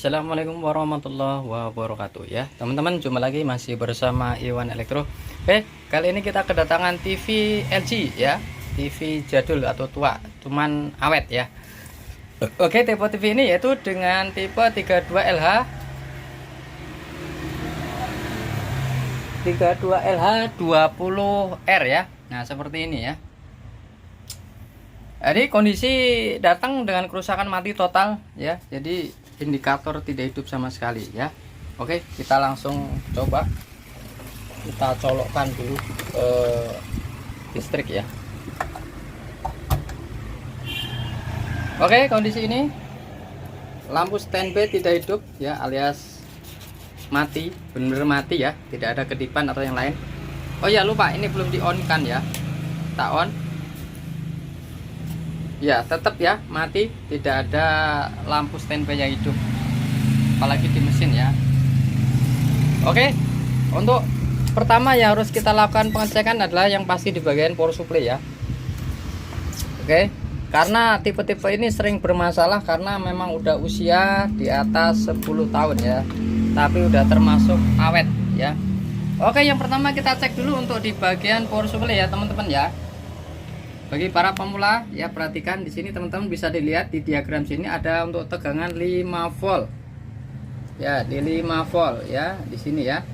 Assalamualaikum warahmatullahi wabarakatuh ya teman-teman, jumpa lagi masih bersama Iwan Elektro. Kali ini kita kedatangan TV LG ya, TV jadul atau tua cuman awet ya. Tipe TV ini yaitu dengan tipe 32LH 20R ya. Nah seperti ini ya. Jadi kondisi datang dengan kerusakan mati total ya, jadi indikator tidak hidup sama sekali ya. Oke, kita langsung coba kita colokkan dulu listrik ya. Oke, kondisi ini lampu standby tidak hidup ya, alias mati, benar-benar mati ya, tidak ada kedipan atau yang lain. Oh ya, lupa ini belum di on kan ya, tak on ya, tetap ya mati, tidak ada lampu standby yang hidup apalagi di mesin ya. Oke, untuk pertama yang harus kita lakukan pengecekan adalah yang pasti di bagian power supply ya. Oke, karena tipe-tipe ini sering bermasalah karena memang udah usia di atas 10 tahun ya, tapi udah termasuk awet ya. Oke, yang pertama kita cek dulu untuk di bagian power supply ya teman-teman ya. Bagi para pemula ya, perhatikan di sini teman-teman, bisa dilihat di diagram sini ada untuk tegangan 5 volt. Ya, di 5 volt ya di sini ya.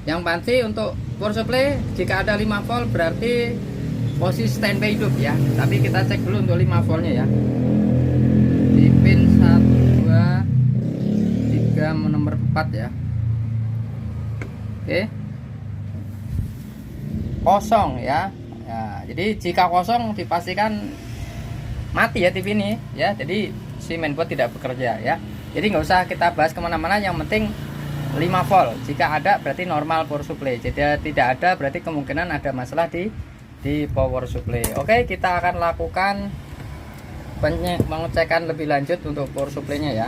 Yang pasti untuk power supply jika ada 5 volt berarti posisi standby hidup ya. Tapi kita cek dulu untuk 5 voltnya ya. Di pin 1 2 3 nomor 4 ya. Oke. Kosong ya. Ya, jadi jika kosong dipastikan mati ya TV ini ya, jadi si mainboard tidak bekerja ya. Jadi nggak usah kita bahas kemana-mana, yang penting 5 volt. Jika ada berarti normal power supply, jadi tidak ada berarti kemungkinan ada masalah di power supply. Oke, kita akan lakukan pengecekan lebih lanjut untuk power supply nya ya.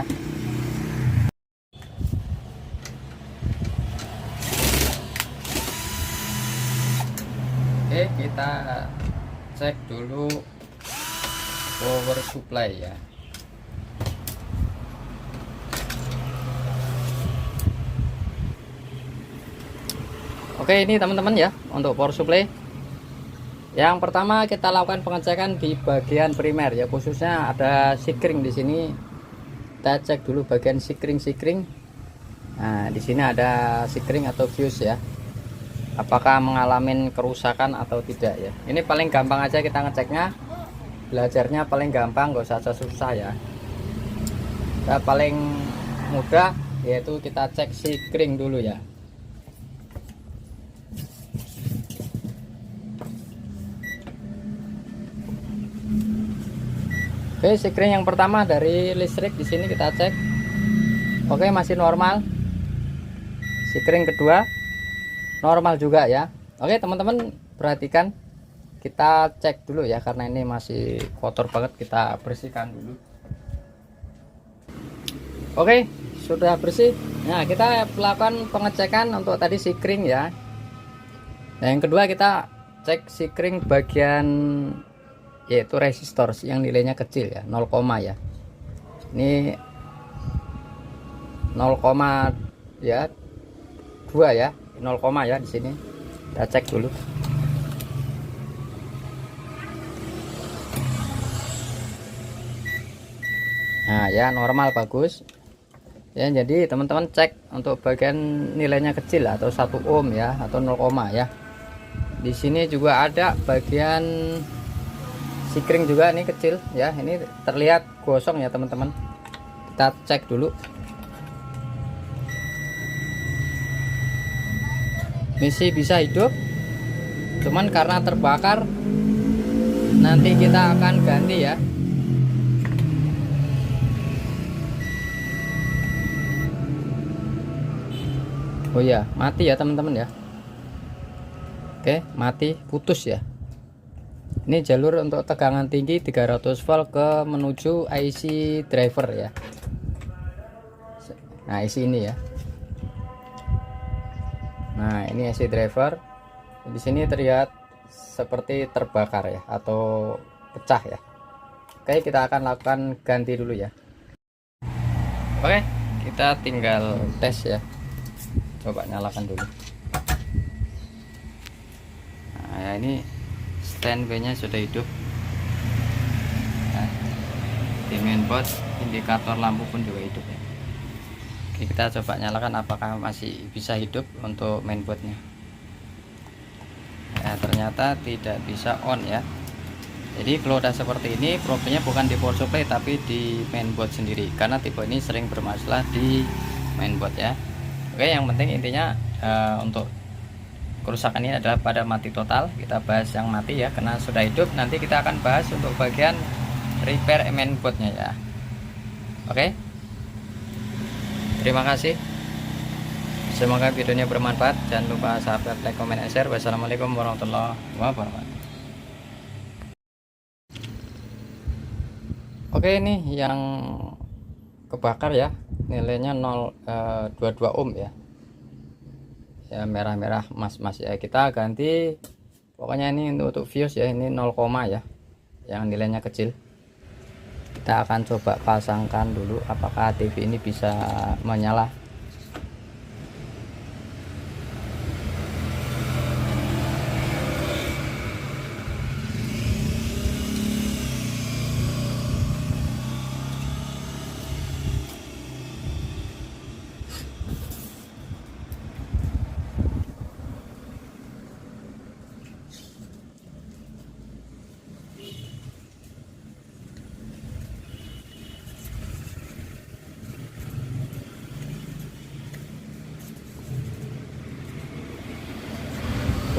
Oke, kita cek dulu power supply ya. Oke, ini teman-teman ya untuk power supply. Yang pertama kita lakukan pengecekan di bagian primer ya, khususnya ada sikring di sini. Kita cek dulu bagian sikring. Nah, di sini ada sikring atau fuse ya. Apakah mengalami kerusakan atau tidak ya. Ini paling gampang aja kita ngeceknya, belajarnya paling gampang, gak usah susah ya. Nah, paling mudah yaitu kita cek sikring dulu ya. Oke, sikring yang pertama dari listrik di sini kita cek. Oke, masih normal. Sikring kedua normal juga ya. Oke teman-teman, perhatikan, kita cek dulu ya, karena ini masih kotor banget, kita bersihkan dulu. Oke, sudah bersih. Nah, kita lakukan pengecekan untuk tadi sikring ya. Nah, yang kedua kita cek sikring bagian yaitu resistor yang nilainya kecil ya, 0, ya. Ini 0, ya 2 ya, 0, ya di sini. Kita cek dulu. Nah, ya normal, bagus. Ya, jadi teman-teman cek untuk bagian nilainya kecil atau 1 ohm ya, atau 0, ya. Di sini juga ada bagian sikring juga, ini kecil ya. Ini terlihat gosong ya, teman-teman. Kita cek dulu. Masih bisa hidup, cuman karena terbakar nanti kita akan ganti ya. Oh ya, mati ya teman-teman ya. Oke, mati, putus ya. Ini jalur untuk tegangan tinggi 300 volt ke menuju IC driver ya. Nah, IC ini ya. Nah, ini IC driver. Di sini terlihat seperti terbakar ya, atau pecah ya. Oke, kita akan lakukan ganti dulu ya. Oke, kita tinggal tes ya, coba nyalakan dulu. Nah ya, ini standby nya sudah hidup ya. Di mainboard indikator lampu pun juga hidup ya. Oke, kita coba nyalakan apakah masih bisa hidup untuk mainboardnya. Ya, ternyata tidak bisa on ya. Jadi kalau udah seperti ini, problemnya bukan di power supply tapi di mainboard sendiri, karena tipe ini sering bermasalah di mainboard ya. Oke, yang penting intinya untuk kerusakan ini adalah pada mati total. Kita bahas yang mati ya, karena sudah hidup nanti kita akan bahas untuk bagian repair mainboardnya ya. Oke, terima kasih, semoga videonya bermanfaat. Jangan lupa subscribe, like, comment, and share. Wassalamualaikum warahmatullahi wabarakatuh. Oke, ini yang kebakar ya, nilainya 0,22 ohm ya. Ya merah-merah mas-mas ya, kita ganti pokoknya ini untuk fuse ya, ini 0, ya, yang nilainya kecil. Kita akan coba pasangkan dulu apakah TV ini bisa menyala.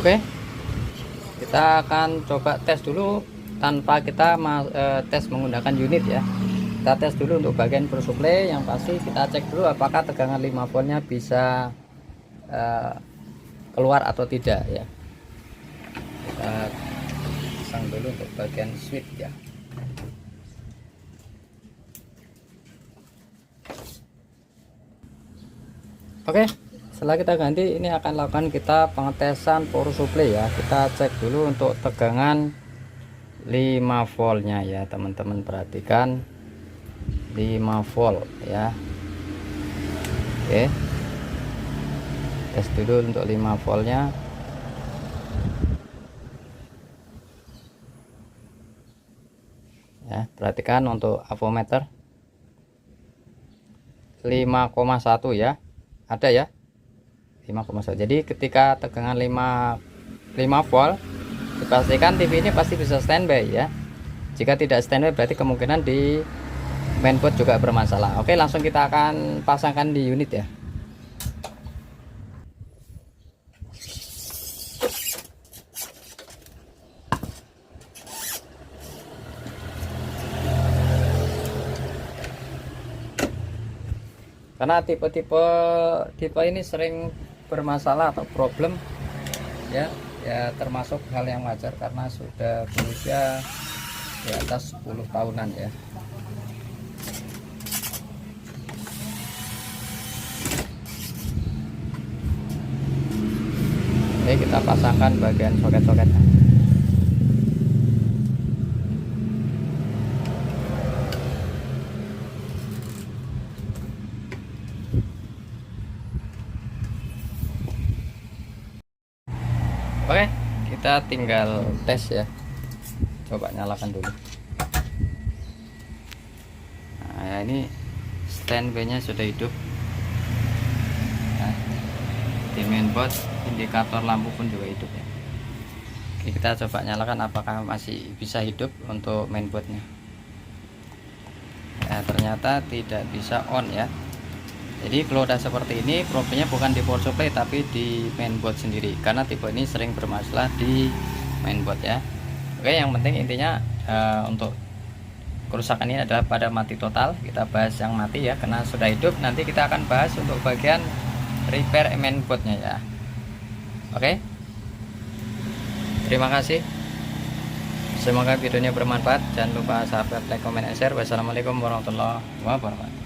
Oke, kita akan coba tes dulu tanpa kita tes menggunakan unit ya. Kita tes dulu untuk bagian power supply. Yang pasti kita cek dulu apakah tegangan 5 voltnya bisa keluar atau tidak ya. Kita pasang dulu untuk bagian switch ya. Oke, setelah kita ganti, ini akan lakukan kita pengetesan power supply ya. Kita cek dulu untuk tegangan 5 voltnya ya, teman-teman perhatikan 5 volt ya. Oke, tes dulu untuk 5 voltnya. Ya, perhatikan untuk avometer 5,1 ya, ada ya 5,1. Jadi ketika tegangan 5 volt, dipastikan TV ini pasti bisa standby ya. Jika tidak standby berarti kemungkinan di mainboard juga bermasalah. Oke, langsung kita akan pasangkan di unit ya. Karena tipe ini sering bermasalah atau problem ya, termasuk hal yang wajar karena sudah berusia di atas 10 tahunan ya. Oke, kita pasangkan bagian soket-soketnya. Oke, kita tinggal tes ya, coba nyalakan dulu. Nah ya, ini standby nya sudah hidup ya. Di mainboard indikator lampu pun juga hidup ya. Oke, kita coba nyalakan apakah masih bisa hidup untuk mainboardnya. Ya, ternyata tidak bisa on ya. Jadi kalau udah seperti ini, problemnya bukan di power supply tapi di mainboard sendiri, karena tipe ini sering bermasalah di mainboard ya. Oke, yang penting intinya untuk kerusakan ini adalah pada mati total. Kita bahas yang mati ya, karena sudah hidup nanti kita akan bahas untuk bagian repair mainboardnya ya. Oke, terima kasih, semoga videonya bermanfaat. Jangan lupa subscribe, like, comment, and share. Wassalamualaikum warahmatullahi wabarakatuh.